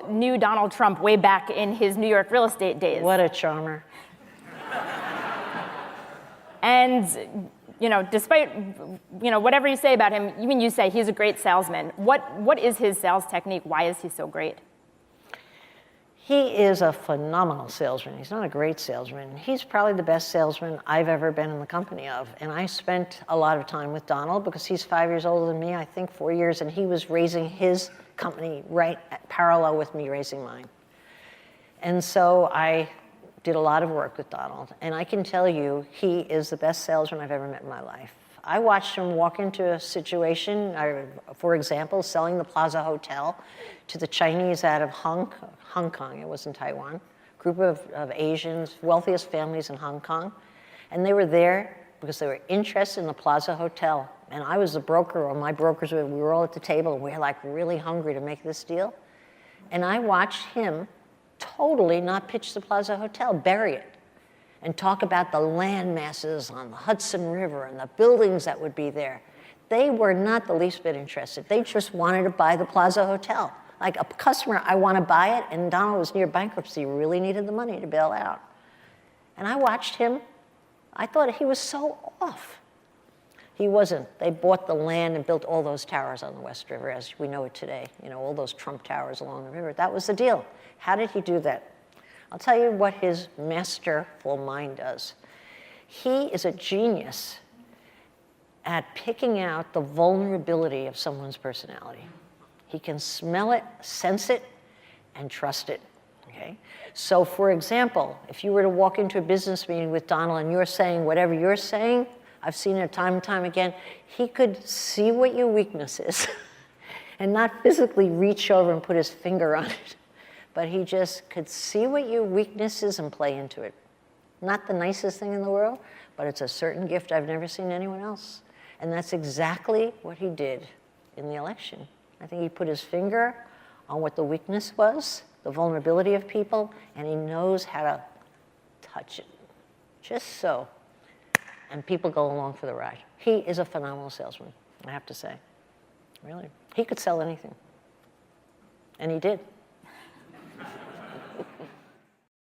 knew Donald Trump way back in his New York real estate days. What a charmer. And, despite, whatever you say about him, even you say he's a great salesman. What is his sales technique? Why is he so great? He is a phenomenal salesman. He's not a great salesman. He's probably the best salesman I've ever been in the company of. And I spent a lot of time with Donald because he's 5 years older than me, I think 4 years, and he was raising his company right parallel with me raising mine. And so I did a lot of work with Donald. And I can tell you, he is the best salesman I've ever met in my life. I watched him walk into a situation, for example, selling the Plaza Hotel to the Chinese out of Hong Kong, it was in Taiwan, group of Asians, wealthiest families in Hong Kong. And they were there because they were interested in the Plaza Hotel. And I was the broker, or my brokers, we were all at the table, and we were like really hungry to make this deal. And I watched him totally not pitch the Plaza Hotel, bury it, and talk about the land masses on the Hudson River and the buildings that would be there. They were not the least bit interested. They just wanted to buy the Plaza Hotel. Like a customer, I want to buy it, and Donald was near bankruptcy, really needed the money to bail out. And I watched him. I thought he was so off. He wasn't. They bought the land and built all those towers on the West River as we know it today. All those Trump towers along the river. That was the deal. How did he do that? I'll tell you what his masterful mind does. He is a genius at picking out the vulnerability of someone's personality. He can smell it, sense it, and trust it, okay? So for example, if you were to walk into a business meeting with Donald and you're saying whatever you're saying, I've seen it time and time again, he could see what your weakness is and not physically reach over and put his finger on it. But he just could see what your weakness is and play into it. Not the nicest thing in the world, but it's a certain gift I've never seen anyone else. And that's exactly what he did in the election. I think he put his finger on what the weakness was, the vulnerability of people, and he knows how to touch it, just so. And people go along for the ride. He is a phenomenal salesman, I have to say. Really. He could sell anything. And he did.